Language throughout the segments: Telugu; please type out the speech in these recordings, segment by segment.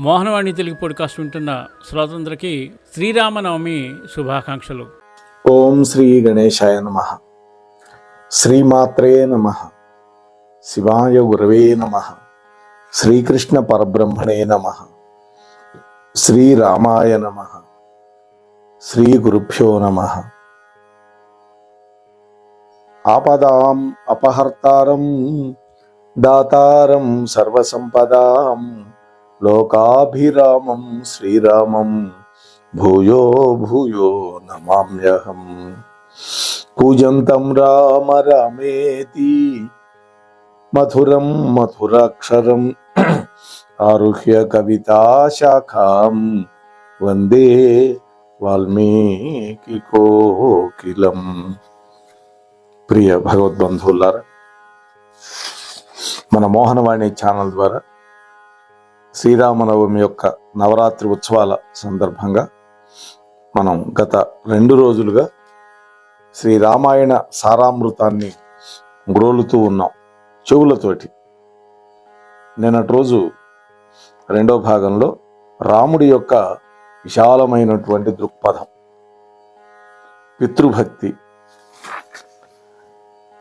మోహనవాణి తెలుగు పాడ్కాస్ట్ వింటున్న శ్రోతలందరికీ శ్రీరామనవమి శుభాకాంక్షలు. ఓం శ్రీ గణేశాయ నమః. శ్రీమాత్రే నమః. శివాయ గురవే నమః. శ్రీకృష్ణ పరబ్రహ్మణే నమః. శ్రీరామాయ నమః. శ్రీ గురుభ్యో నమః. ఆపదాం అపహర్తారం దాతారం సర్వసంపదాం లోకాభిరామం శ్రీరామం భూయో భూయో నమామ్యహం. కూజంతం రామ రామేతి మధురం మధురాక్షరం ఆరుహ్య కవితాశాఖాం వందే వాల్మీకి కోకిలం. ప్రియ భగవద్బంధువులారా, మన మోహనవాణి ఛానల్ ద్వారా శ్రీరామనవమి యొక్క నవరాత్రి ఉత్సవాల సందర్భంగా మనం గత 2 రోజులుగా శ్రీరామాయణ సారామృతాన్ని గ్రోలుతూ ఉన్నాం చెవులతోటి. నిన్నటి రోజు 2వ భాగంలో రాముడి యొక్క విశాలమైనటువంటి దృక్పథం, పితృభక్తి,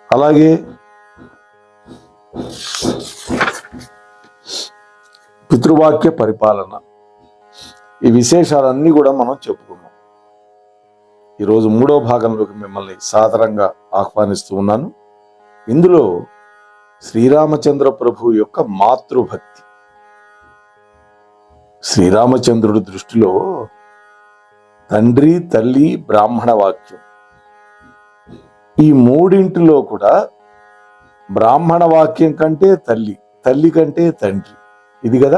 అలాగే పితృవాక్య పరిపాలన, ఈ విశేషాలన్నీ కూడా మనం చెప్పుకున్నాం. ఈరోజు 3వ భాగంలోకి మిమ్మల్ని సాదరంగా ఆహ్వానిస్తూ ఉన్నాను. ఇందులో శ్రీరామచంద్ర ప్రభు యొక్క మాతృభక్తి. శ్రీరామచంద్రుడి దృష్టిలో తండ్రి, తల్లి, బ్రాహ్మణ వాక్యం, ఈ మూడింటిలో కూడా బ్రాహ్మణ వాక్యం కంటే తల్లి, తల్లి కంటే తండ్రి. ఇది కదా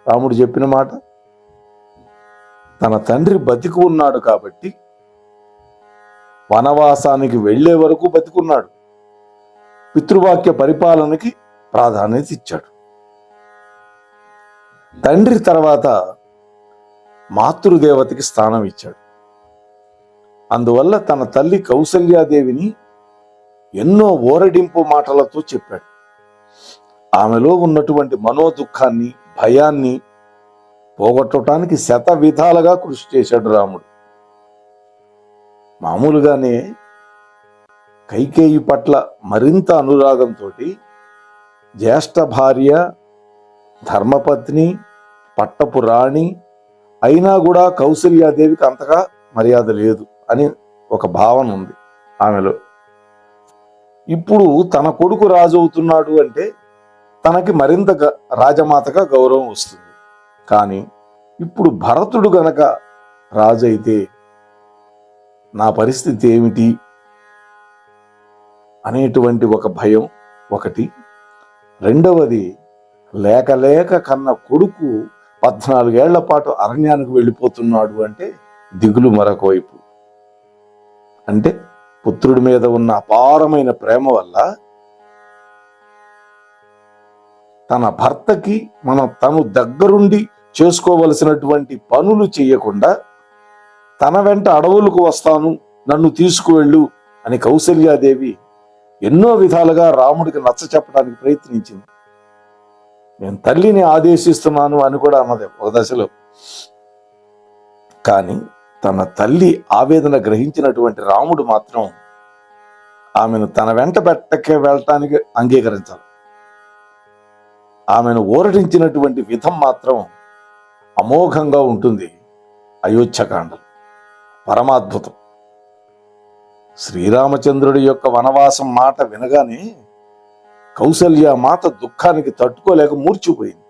రాముడు చెప్పిన మాట. తన తండ్రి బతికి ఉన్నాడు కాబట్టి వనవాసానికి వెళ్లే వరకు బతికున్నాడు. పితృవాక్య పరిపాలనకి ప్రాధాన్యత ఇచ్చాడు. తండ్రి తర్వాత మాతృదేవతకి స్థానం ఇచ్చాడు. అందువల్ల తన తల్లి కౌసల్యాదేవిని ఎన్నో ఓరడింపు మాటలతో చెప్పాడు. ఆమెలో ఉన్నటువంటి మనోదుఖాన్ని, భయాన్ని పోగొట్టడానికి శత విధాలుగా కృషి చేశాడు రాముడు. మామూలుగానే కైకేయి పట్ల మరింత అనురాగంతో జ్యేష్ఠ భార్య, ధర్మపత్ని, పట్టపు రాణి అయినా కూడా కౌసల్యాదేవికి అంతగా మర్యాద లేదు అని ఒక భావన ఉంది ఆమెలో. ఇప్పుడు తన కొడుకు రాజు అవుతున్నాడు అంటే తనకి మరింత రాజమాతగా గౌరవం వస్తుంది. కానీ ఇప్పుడు భరతుడు గనక రాజు అయితే నా పరిస్థితి ఏమిటి అనేటువంటి ఒక భయం ఒకటి. రెండవది, లేక లేక కన్న కొడుకు 14 ఏళ్ల పాటు అరణ్యానికి వెళ్ళిపోతున్నాడు అంటే దిగులు మరొక వైపు. అంటే పుత్రుడి మీద ఉన్న అపారమైన ప్రేమ వల్ల తన భర్తకి తను దగ్గరుండి చేసుకోవలసినటువంటి పనులు చేయకుండా తన వెంట అడవులకు వస్తాను, నన్ను తీసుకువెళ్ళు అని కౌసల్యాదేవి ఎన్నో విధాలుగా రాముడికి నచ్చ చెప్పడానికి ప్రయత్నించింది. నేను తల్లిని ఆదేశిస్తున్నాను అని కూడా అన్నది ఒక దశలో. కానీ తన తల్లి ఆవేదన గ్రహించినటువంటి రాముడు మాత్రం ఆమెను తన వెంట పెట్టకే వెళ్ళటానికి అంగీకరించాలి. ఆమెను ఊరటించినటువంటి విధం మాత్రం అమోఘంగా ఉంటుంది. అయోధ్యకాండం పరమాద్భుతం. శ్రీరామచంద్రుడి యొక్క వనవాసం మాట వినగానే కౌసల్య మాత దుఃఖానికి తట్టుకోలేక మూర్చిపోయింది.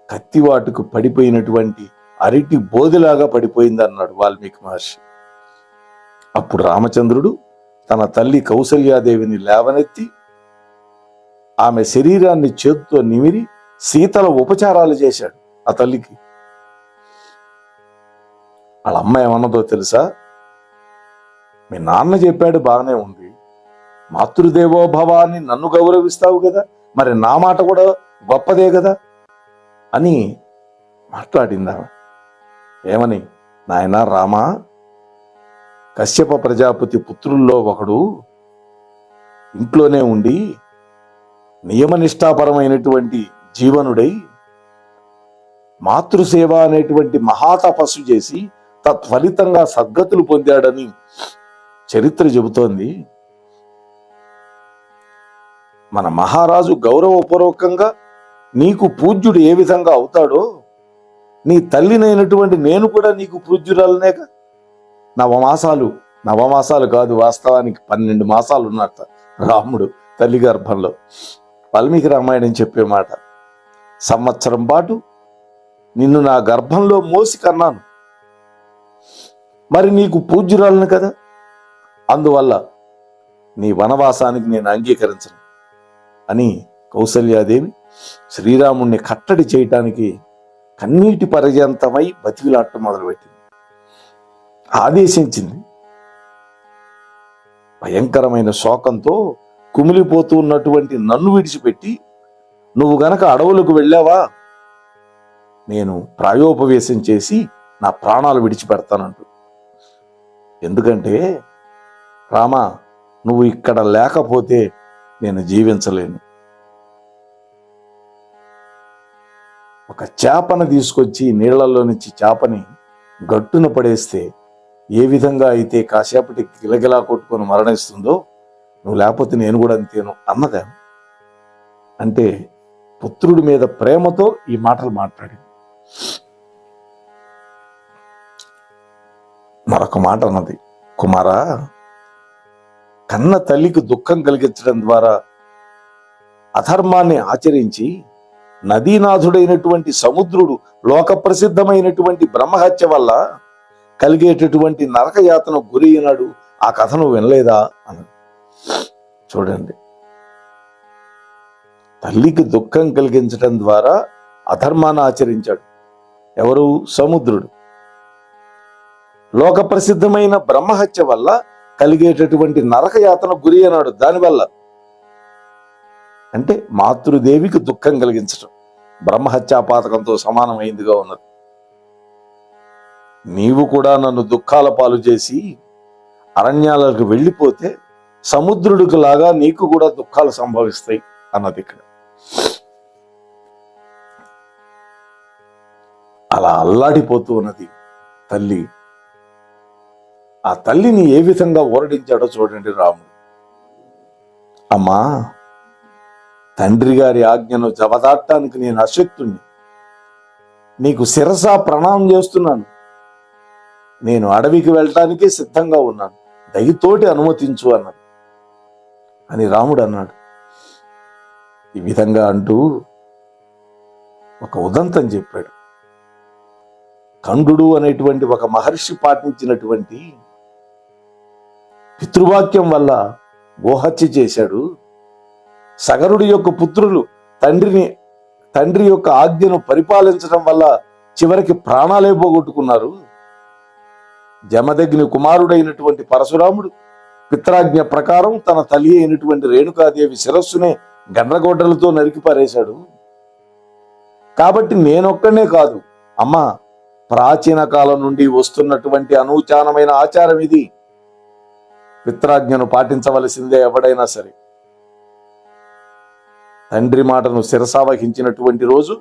కత్తివాటుకు పడిపోయినటువంటి అరటి బోధిలాగా పడిపోయింది అన్నాడు వాల్మీకి మహర్షి. అప్పుడు రామచంద్రుడు తన తల్లి కౌసల్యాదేవిని లేవనెత్తి ఆమె శరీరాన్ని చేత్తో నిమిరి శీతల ఉపచారాలు చేశాడు ఆ తల్లికి. వాళ్ళ అమ్మ ఏమన్నదో తెలుసా? మీ నాన్న చెప్పాడు బాగానే ఉంది, మాతృదేవో భవాన్ని నన్ను గౌరవిస్తావు కదా, మరి నా మాట కూడా గొప్పదే కదా అని మాట్లాడిందా. ఏమని? నాయనా రామా, కశ్యప ప్రజాపతి పుత్రుల్లో ఒకడు ఇంట్లోనే ఉండి నియమనిష్టాపరమైనటువంటి జీవనుడై మాతృసేవ అనేటువంటి మహాతపస్సు చేసి తత్ఫలితంగా సద్గతులు పొందాడని చరిత్ర చెబుతోంది. మన మహారాజు గౌరవపూర్వకంగా నీకు పూజ్యుడు ఏ విధంగా అవుతాడో నీ తల్లినైనటువంటి నేను కూడా నీకు పూజ్యురాలనేగా. నవమాసాలు కాదు, వాస్తవానికి 12 మాసాలు ఉన్నట్ట రాముడు తల్లి గర్భంలో. వాల్మీకి రామాయణం చెప్పే మాట, సంవత్సరం పాటు నిన్ను నా గర్భంలో మోసి కన్నాను, మరి నీకు పూజ్యురాలను కదా, అందువల్ల నీ వనవాసానికి నేను అంగీకరించను అని కౌసల్యాదేవి శ్రీరాముణ్ణి కట్టడి చేయటానికి కన్నీటి పర్యంతమై బతికిలాటం మొదలుపెట్టింది, ఆదేశించింది. భయంకరమైన శోకంతో కుమిలిపోతూ ఉన్నటువంటి నన్ను విడిచిపెట్టి నువ్వు గనక అడవులకు వెళ్ళావా నేను ప్రాయోపవేశం చేసి నా ప్రాణాలు విడిచిపెడతానంటూ. ఎందుకంటే రామా, నువ్వు ఇక్కడ లేకపోతే నేను జీవించలేను. ఒక చేపను తీసుకొచ్చి నీళ్లలో నుంచి చేపని గట్టున పడేస్తే ఏ విధంగా అయితే కాసేపటి గిలగిలా కొట్టుకొని మరణిస్తుందో, నువ్వు లేకపోతే నేను కూడా అంతేను అన్నదా. అంటే పుత్రుడి మీద ప్రేమతో ఈ మాటలు మాట్లాడింది. మరొక మాట అన్నది, కుమారా, కన్న తల్లికి దుఃఖం కలిగించడం ద్వారా అధర్మాన్ని ఆచరించి నదీనాథుడైనటువంటి సముద్రుడు లోక ప్రసిద్ధమైనటువంటి బ్రహ్మహత్య వల్ల కలిగేటటువంటి నరకయాతన గురి అయినాడు. ఆ కథను వినలేదా అని. చూడండి, తల్లికి దుఃఖం కలిగించడం ద్వారా అధర్మాన్ని ఆచరించాడు ఎవరు? సముద్రుడు. లోక ప్రసిద్ధమైన బ్రహ్మహత్య వల్ల కలిగేటటువంటి నరకయాతన గురి అయినాడు దానివల్ల. అంటే మాతృదేవికి దుఃఖం కలిగించటం బ్రహ్మహత్యా పాతకంతో సమానమైందిగా ఉన్నది. నీవు కూడా నన్ను దుఃఖాల పాలు చేసి అరణ్యాలకు వెళ్ళిపోతే సముద్రుడికి లాగా నీకు కూడా దుఃఖాలు సంభవిస్తాయి అన్నది ఇక్కడ. అలా అల్లాడిపోతూ ఉన్నది తల్లి. ఆ తల్లిని ఏ విధంగా ఊరడించాడో చూడండి రాముడు. అమ్మా, తండ్రి గారి ఆజ్ఞను జవదాటానికి నేను అశక్తుణ్ణి, నీకు శిరసా ప్రణామం చేస్తున్నాను. నేను అడవికి వెళ్ళటానికే సిద్ధంగా ఉన్నాను, దయతోటి అనుమతించు అన్నాడు అని రాముడు అన్నాడు. ఈ విధంగా అంటూ ఒక ఉదంతం చెప్పాడు. ఖండు అనేటువంటి ఒక మహర్షి పాటించినటువంటి పితృవాక్యం వల్ల గోహత్య చేశాడు. సగరుడి యొక్క పుత్రులు తండ్రి యొక్క ఆజ్ఞను పరిపాలించడం వల్ల చివరికి ప్రాణాలే పోగొట్టుకున్నారు. జమదగ్ని కుమారుడైనటువంటి పరశురాముడు పిత్రాజ్ఞ ప్రకారం తన తల్లి అయినటువంటి రేణుకాదేవి శిరస్సునే గండ్రగొడ్డలతో నరికి పారేశాడు. కాబట్టి నేనొక్కనే కాదు అమ్మా, ప్రాచీన కాలం నుండి వస్తున్నటువంటి అనూచానమైన ఆచారం ఇది. పిత్రాజ్ఞను పాటించవలసిందే ఎవడైనా సరే. తండ్రి మాటను శిరసావహించినటువంటి రోజు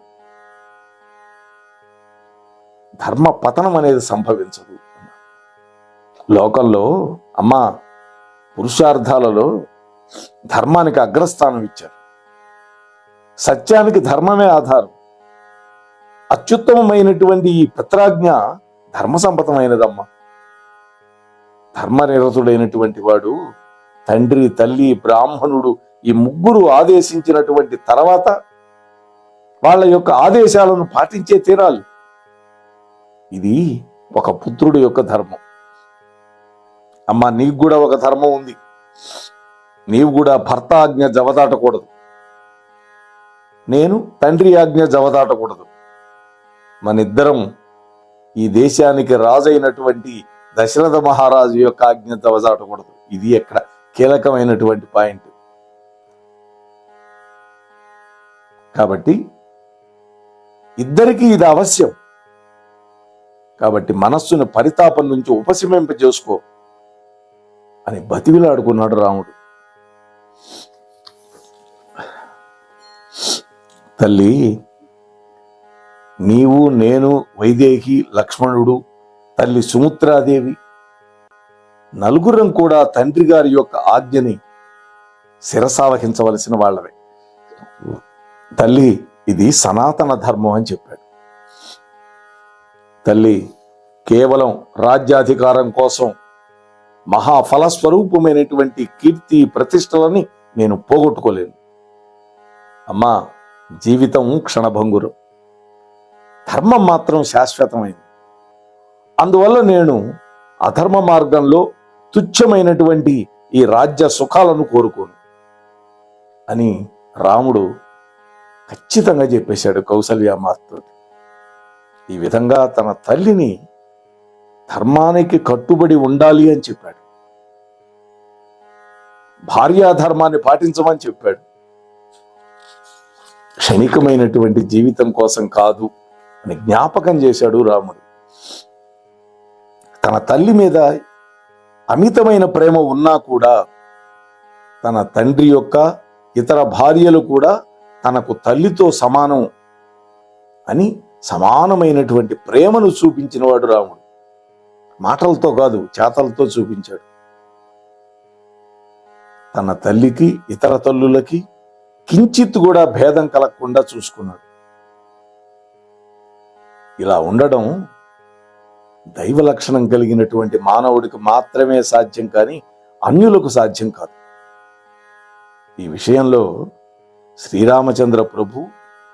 ధర్మ పతనం అనేది సంభవించదు. లోకంలో అమ్మా, పురుషార్థాలలో ధర్మానికి అగ్రస్థానం ఇచ్చారు. సత్యానికి ధర్మమే ఆధారం. అత్యుత్తమమైనటువంటి ఈ పిత్రాజ్ఞ ధర్మసంపతమైనదమ్మా. ధర్మనిరతుడైనటువంటి వాడు తండ్రి, తల్లి, బ్రాహ్మణుడు ఈ ముగ్గురు ఆదేశించినటువంటి తర్వాత వాళ్ళ యొక్క ఆదేశాలను పాటించే తీరాలి. ఇది ఒక పుత్రుడి యొక్క ధర్మం. అమ్మా, నీకు కూడా ఒక ధర్మం ఉంది. నీవు కూడా భర్త ఆజ్ఞ జవదాటకూడదు, నేను తండ్రి ఆజ్ఞ జవదాటకూడదు. మనిద్దరం ఈ దేశానికి రాజైనటువంటి దశరథ మహారాజు యొక్క ఆజ్ఞ జవదాటకూడదు. ఇది ఎక్కడ కీలకమైనటువంటి పాయింట్. కాబట్టి ఇద్దరికీ ఇది అవశ్యం. కాబట్టి మనస్సును పరితాపం నుంచి ఉపశమింపజేసుకో అని బతివిలాడుకున్నాడు రాముడు. తల్లి, నీవు, నేను, వైదేహి, లక్ష్మణుడు, తల్లి సుమిత్రాదేవి నలుగురం కూడా తండ్రి గారి యొక్క ఆజ్ఞని శిరసావహించవలసిన వాళ్ళవే. తల్లి, ఇది సనాతన ధర్మం అని చెప్పాడు. తల్లి, కేవలం రాజ్యాధికారం కోసం మహాఫలస్వరూపమైనటువంటి కీర్తి ప్రతిష్టలని నేను పోగొట్టుకోలేను. అమ్మా, జీవితం క్షణభంగురం, ధర్మం మాత్రం శాశ్వతమైంది. అందువల్ల నేను అధర్మ మార్గంలో తుచ్చమైనటువంటి ఈ రాజ్య సుఖాలను కోరుకోను అని రాముడు ఖచ్చితంగా చెప్పేశాడు కౌసల్యామాతతో. ఈ విధంగా తన తల్లిని ధర్మానికి కట్టుబడి ఉండాలి అని చెప్పాడు. భార్యాధర్మాన్ని పాటించమని చెప్పాడు. క్షణికమైనటువంటి జీవితం కోసం కాదు అని జ్ఞాపకం చేశాడు రాముడు. తన తల్లి మీద అమితమైన ప్రేమ ఉన్నా కూడా తన తండ్రి యొక్క ఇతర భార్యలు కూడా తనకు తల్లితో సమానం అని సమానమైనటువంటి ప్రేమను చూపించినవాడు రాముడు. మాటలతో కాదు, చేతలతో చూపించాడు. తన తల్లికి ఇతర తల్లులకి కించిత్ కూడా భేదం కలగకుండా చూసుకున్నాడు. ఇలా ఉండడం దైవ లక్షణం కలిగినటువంటి మానవుడికి మాత్రమే సాధ్యం, కానీ అన్యులకు సాధ్యం కాదు. ఈ విషయంలో శ్రీరామచంద్ర ప్రభు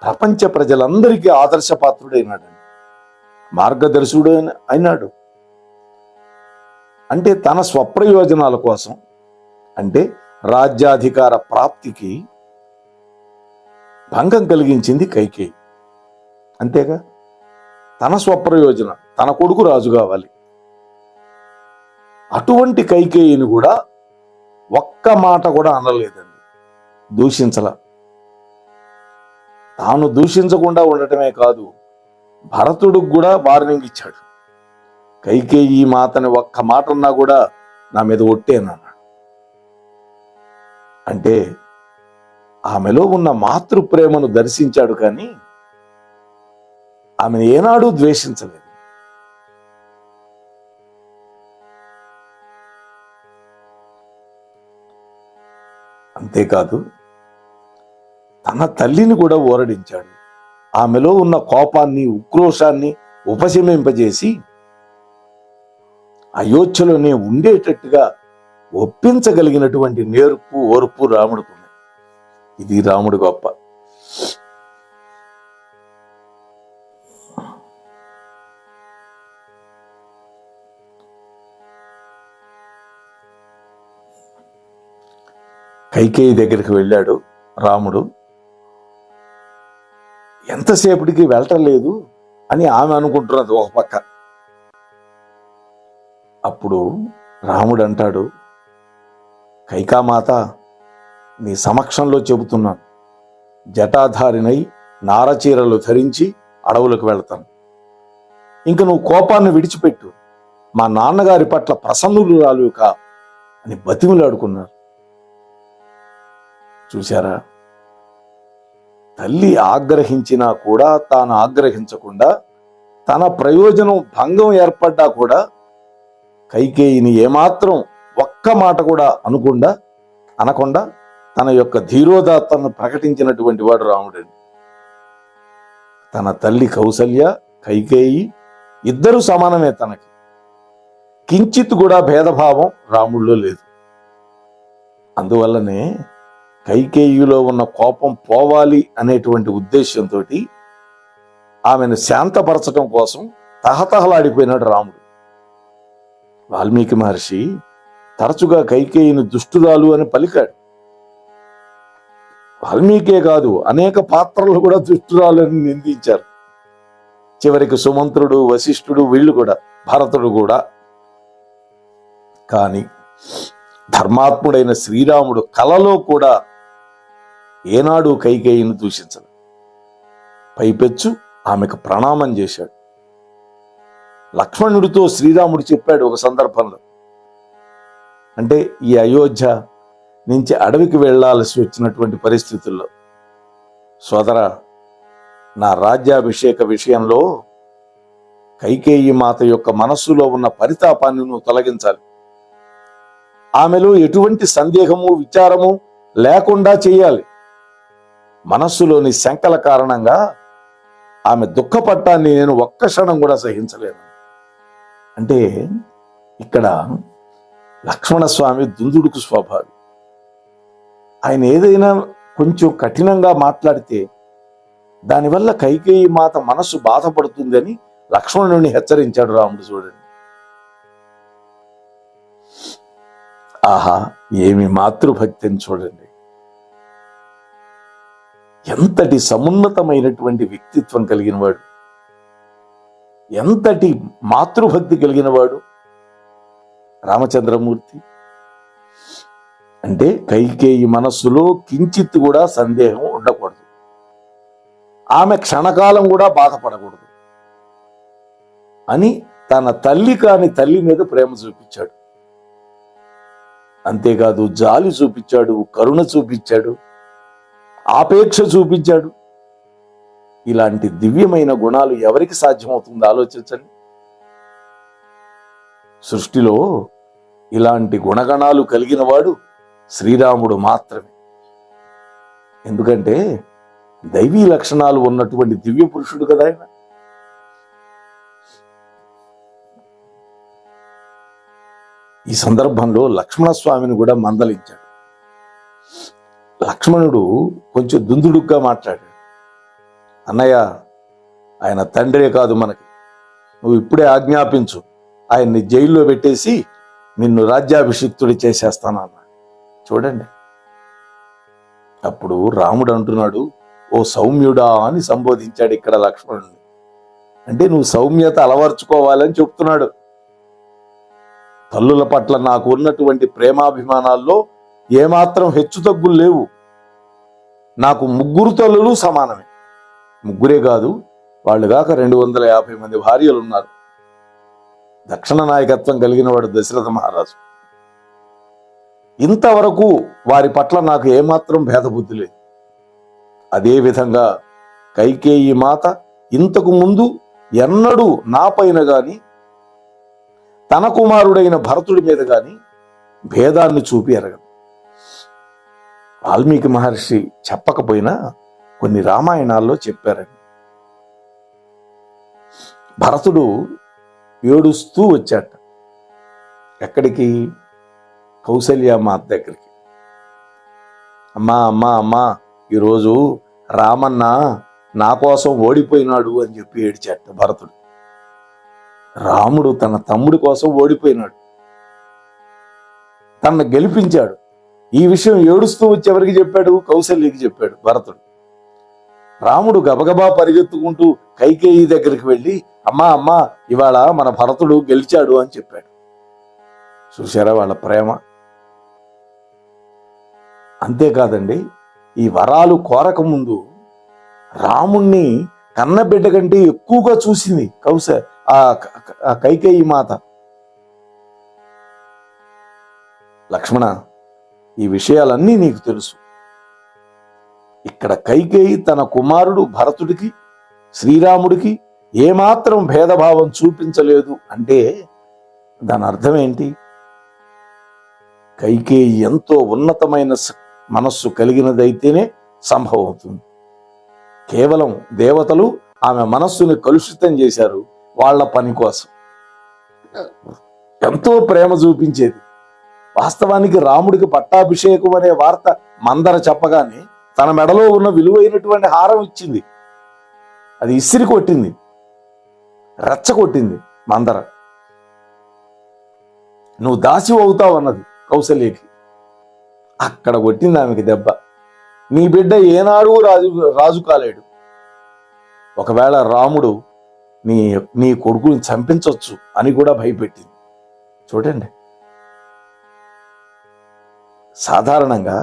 ప్రపంచ ప్రజలందరికీ ఆదర్శపాత్రుడైనాడండి, మార్గదర్శుడు అయినాడు. అంటే తన స్వప్రయోజనాల కోసం, అంటే రాజ్యాధికార ప్రాప్తికి భంగం కలిగించింది కైకేయి. అంతేగా, తన స్వప్రయోజనం, తన కొడుకు రాజు కావాలి. అటువంటి కైకేయిని కూడా ఒక్క మాట కూడా అనలేదండి, దూషించల. తాను దూషించకుండా ఉండటమే కాదు, భరతుడికి కూడా వార్నింగ్ ఇచ్చాడు. కైకేయి మాతని ఒక్క మాట అన్నా కూడా నా మీద ఒట్టేనన్నాడు. అంటే ఆమెలో ఉన్న మాతృప్రేమను దర్శించాడు, కానీ ఆమెను ఏనాడూ ద్వేషించలేదు. అంతేకాదు, తన తల్లిని కూడా ఊరడించాడు. ఆమెలో ఉన్న కోపాన్ని, ఉక్రోషాన్ని ఉపశమింపజేసి అయోధ్యలోనే ఉండేటట్టుగా ఒప్పించగలిగినటువంటి నేర్పు, ఓర్పు రాముడికి ఉంది. ఇది రాముడి గొప్ప. కైకేయి దగ్గరికి వెళ్ళాడు రాముడు. ఎంతసేపటికి వెళ్ళటం లేదు అని ఆమె అనుకుంటున్నది ఒక పక్క. అప్పుడు రాముడు అంటాడు, కైకామాత, నీ సమక్షంలో చెబుతున్నాను, జటాధారినై నారచీరలు ధరించి అడవులకు వెళ్తాను. ఇంక నువ్వు కోపాన్ని విడిచిపెట్టు, మా నాన్నగారి పట్ల ప్రసన్నురాలు కా అని బతిమిలాడుకున్నారు. చూశారా, తల్లి ఆగ్రహించినా కూడా తాను ఆగ్రహించకుండా, తన ప్రయోజనం భంగం ఏర్పడ్డా కూడా కైకేయిని ఏమాత్రం ఒక్క మాట కూడా అనకుండా తన యొక్క ధీరోదాత్తను ప్రకటించినటువంటి వాడు రాముడండి. తన తల్లి కౌసల్య, కైకేయి ఇద్దరు సమానమే. తనకి కించిత్ కూడా భేదభావం రాముడిలో లేదు. అందువల్లనే కైకేయిలో ఉన్న కోపం పోవాలి అనేటువంటి ఉద్దేశంతో ఆమెను శాంతపరచడం కోసం తహతహలాడిపోయినాడు రాముడు. వాల్మీకి మహర్షి తరచుగా కైకేయిని దుష్టురాలు అని పలికాడు. వాల్మీకే కాదు, అనేక పాత్రలు కూడా దుష్టురాలు అని నిందించారు. చివరికి సుమంత్రుడు, వశిష్ఠుడు, వీళ్ళు కూడా, భరతుడు కూడా. కానీ ధర్మాత్ముడైన శ్రీరాముడు కలలో కూడా ఏనాడు కైకేయిని దూషించడు. పైపెచ్చు ఆమెకు ప్రణామం చేశాడు. లక్ష్మణుడితో శ్రీరాముడు చెప్పాడు ఒక సందర్భంలో, అంటే ఈ అయోధ్య నుంచి అడవికి వెళ్లాల్సి వచ్చినటువంటి పరిస్థితుల్లో, సోదరా, నా రాజ్యాభిషేక విషయంలో కైకేయి మాత యొక్క మనస్సులో ఉన్న పరితాపాన్ని నువ్వు తొలగించాలి. ఆమెలో ఎటువంటి సందేహము విచారము లేకుండా చేయాలి. మనస్సులోని శంకల కారణంగా ఆమె దుఃఖపట్టాన్ని నేను ఒక్క క్షణం కూడా సహించలేను. అంటే ఇక్కడ లక్ష్మణస్వామి దుందుడుకు స్వభావి. ఆయన ఏదైనా కొంచెం కఠినంగా మాట్లాడితే దానివల్ల కైకేయి మాత మనస్సు బాధపడుతుందని లక్ష్మణుని హెచ్చరించాడు రాముడు. చూడండి, ఆహా ఏమి మాతృభక్తిని చూడండి. ఎంతటి సమున్నతమైనటువంటి వ్యక్తిత్వం కలిగిన వాడు, ఎంతటి మాతృభక్తి కలిగిన వాడు రామచంద్రమూర్తి. అంటే కైకేయి మనస్సులో కించిత్ కూడా సందేహం ఉండకూడదు, ఆమె క్షణకాలం కూడా బాధపడకూడదు అని తన తల్లి కాని తల్లి మీద ప్రేమ చూపించాడు. అంతేకాదు జాలి చూపించాడు, కరుణ చూపించాడు, ఆపేక్ష చూపించాడు. ఇలాంటి దివ్యమైన గుణాలు ఎవరికి సాధ్యమవుతుందో ఆలోచించండి. సృష్టిలో ఇలాంటి గుణగణాలు కలిగిన వాడు శ్రీరాముడు మాత్రమే. ఎందుకంటే దైవీ లక్షణాలు ఉన్నటువంటి దివ్య పురుషుడు కదా ఆయన. ఈ సందర్భంలో లక్ష్మణస్వామిని కూడా మందలించాడు. లక్ష్మణుడు కొంచెం దుందుడుగ్గా మాట్లాడాడు. అన్నయ్య, ఆయన తండ్రే కాదు మనకి, నువ్వు ఇప్పుడే ఆజ్ఞాపించు, ఆయన్ని జైల్లో పెట్టేసి నిన్ను రాజ్యాభిషిక్తుడి చేసేస్తానన్నాడు. చూడండి, అప్పుడు రాముడు అంటున్నాడు, ఓ సౌమ్యుడా అని సంబోధించాడు ఇక్కడ లక్ష్మణుడిని. అంటే నువ్వు సౌమ్యత అలవర్చుకోవాలని చెప్తున్నాడు. తల్లుల పట్ల నాకు ఉన్నటువంటి ప్రేమాభిమానాల్లో ఏమాత్రం హెచ్చుతగ్గులు లేవు. నాకు 3 తల్లులు సమానమే. 3 కాదు, వాళ్ళు కాక 250 మంది భార్యలు ఉన్నారు. దక్షిణ నాయకత్వం కలిగిన వాడు దశరథ మహారాజు. ఇంతవరకు వారి పట్ల నాకు ఏమాత్రం భేదబుద్ధి లేదు. అదేవిధంగా కైకేయి మాత ఇంతకు ముందు ఎన్నడూ నా పైన గాని తన కుమారుడైన భరతుడి మీద గాని భేదాన్ని చూపి ఎరగదు. వాల్మీకి మహర్షి చెప్పకపోయినా కొన్ని రామాయణాల్లో చెప్పారండి. భరతుడు ఏడుస్తూ వచ్చాట. ఎక్కడికి? కౌసల్య మాత దగ్గరికి. అమ్మా అమ్మా అమ్మా, ఈరోజు రామన్న నా కోసం ఓడిపోయినాడు అని చెప్పి ఏడ్చాట భరతుడు. రాముడు తన తమ్ముడి కోసం ఓడిపోయినాడు, తనను గెలిపించాడు. ఈ విషయం ఏడుస్తూ వచ్చి ఎవరికి చెప్పాడు? కౌసల్యకి చెప్పాడు భరతుడు. రాముడు గబగబా పరిగెత్తుకుంటూ కైకేయి దగ్గరికి వెళ్ళి, అమ్మా అమ్మా, ఇవాళ మన భరతుడు గెలిచాడు అని చెప్పాడు. చూశారా వాళ్ళ ప్రేమ? అంతేకాదండి, ఈ వరాలు కోరక ముందు రాముణ్ణి కన్నబిడ్డ కంటే ఎక్కువగా చూసింది ఆ కైకేయి మాత. లక్ష్మణ, ఈ విషయాలన్నీ నీకు తెలుసు. ఇక్కడ కైకేయి తన కుమారుడు భరతుడికి శ్రీరాముడికి ఏమాత్రం భేదభావం చూపించలేదు అంటే దాని అర్థం ఏంటి? కైకేయి ఎంతో ఉన్నతమైన మనస్సు కలిగినదైతేనే సంభవం అవుతుంది. కేవలం దేవతలు ఆమె మనస్సుని కలుషితం చేశారు వాళ్ళ పని కోసం. ఎంతో ప్రేమ చూపించేది. వాస్తవానికి రాముడికి పట్టాభిషేకం అనే వార్త మందర చెప్పగానే తన మెడలో ఉన్న విలువైనటువంటి హారం ఇచ్చింది. అది ఇసిరి కొట్టింది, రెచ్చగొట్టింది మందర. నువ్వు దాసి అవుతావు అన్నది కౌసల్యకి. అక్కడ కొట్టింది ఆమెకి దెబ్బ. నీ బిడ్డ ఏనాడు రాజు కాలేడు. ఒకవేళ రాముడు నీ కొడుకుని చంపించవచ్చు అని కూడా భయపెట్టింది. చూడండి, సాధారణంగా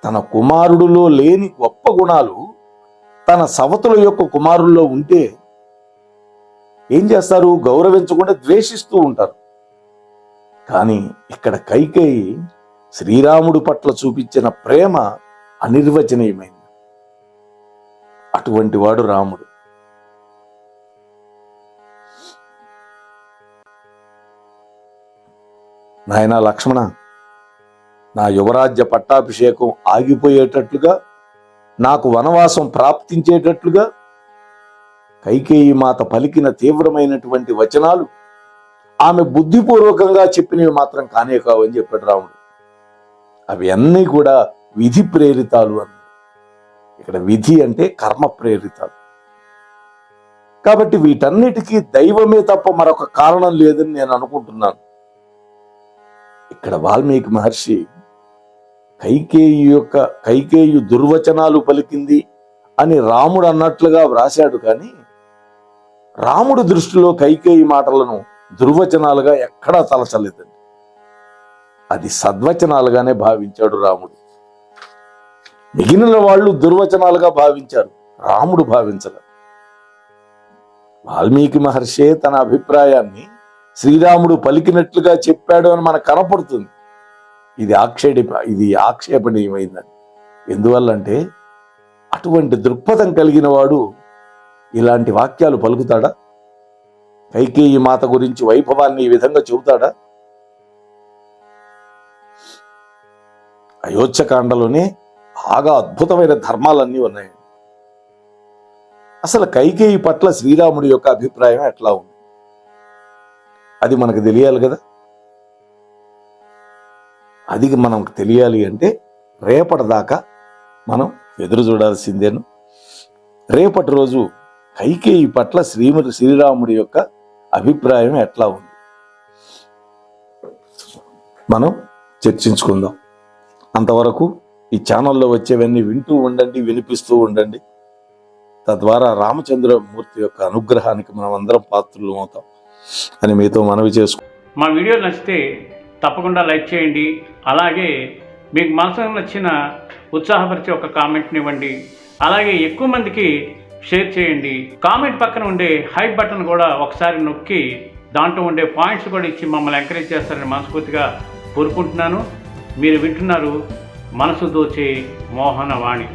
తన కుమారుడిలో లేని గొప్ప గుణాలు తన సవతుల యొక్క కుమారుల్లో ఉంటే ఏం చేస్తారు? గౌరవించకుండా ద్వేషిస్తూ ఉంటారు. కానీ ఇక్కడ కైకేయి శ్రీరాముడి పట్ల చూపించిన ప్రేమ అనిర్వచనీయమైంది. అటువంటి వాడు రాముడు. నాయనా లక్ష్మణ, నా యువరాజ్య పట్టాభిషేకం ఆగిపోయేటట్లుగా, నాకు వనవాసం ప్రాప్తించేటట్లుగా కైకేయి మాత పలికిన తీవ్రమైనటువంటి వచనాలు ఆమె బుద్ధిపూర్వకంగా చెప్పినవి మాత్రం కానే కావని చెప్పాడు రాముడు. అవి అన్నీ కూడా విధి ప్రేరితాలు అన్నారు. ఇక్కడ విధి అంటే కర్మ ప్రేరితాలు. కాబట్టి వీటన్నిటికీ దైవమే తప్ప మరొక కారణం లేదని నేను అనుకుంటున్నాను. ఇక్కడ వాల్మీకి మహర్షి కైకేయి దుర్వచనాలు పలికింది అని రాముడు అన్నట్లుగా వ్రాశాడు, కానీ రాముడి దృష్టిలో కైకేయి మాటలను దుర్వచనాలుగా ఎక్కడా తలచలేదండి. అది సద్వచనాలుగానే భావించాడు రాముడు. మిగిలిన వాళ్ళు దుర్వచనాలుగా భావించారు, రాముడు భావించలేదు. వాల్మీకి మహర్షే తన అభిప్రాయాన్ని శ్రీరాముడు పలికినట్లుగా చెప్పాడు అని మనకు కనపడుతుంది. ఇది ఆక్షేపణీయమైందని. ఎందువల్లంటే అటువంటి దృక్పథం కలిగిన వాడు ఇలాంటి వాక్యాలు పలుకుతాడా? కైకేయి మాత గురించి వైభవాన్ని ఈ విధంగా చెబుతాడా? అయోధ్యకాండలోనే బాగా అద్భుతమైన ధర్మాలన్నీ ఉన్నాయి. అసలు కైకేయి పట్ల శ్రీరాముడి యొక్క అభిప్రాయం ఎట్లా ఉంది అది మనకు తెలియాలి కదా. అది మనకు తెలియాలి అంటే రేపటిదాకా మనం ఎదురు చూడాల్సిందేను. రేపటి రోజు కైకేయి పట్ల శ్రీరాముడి యొక్క అభిప్రాయం ఎట్లా ఉంది మనం చర్చించుకుందాం. అంతవరకు ఈ ఛానల్లో వచ్చేవన్నీ వింటూ ఉండండి, వినిపిస్తూ ఉండండి. తద్వారా రామచంద్రమూర్తి యొక్క అనుగ్రహానికి మనం అందరం పాత్రులు అవుతాం అని మీతో మనవి చేసుకుంటాం. మా వీడియో నచ్చితే తప్పకుండా లైక్ చేయండి. అలాగే మీకు మనసుకు నచ్చిన ఉత్సాహపరిచే ఒక కామెంట్ని ఇవ్వండి. అలాగే ఎక్కువ మందికి షేర్ చేయండి. కామెంట్ పక్కన ఉండే హైప్ బటన్ కూడా ఒకసారి నొక్కి దాంట్లో ఉండే పాయింట్స్ కూడా ఇచ్చి మమ్మల్ని ఎంకరేజ్ చేస్తారని మనస్ఫూర్తిగా కోరుకుంటున్నాను. మీరు వింటున్నారు మనసు దోచే మోహనవాణి.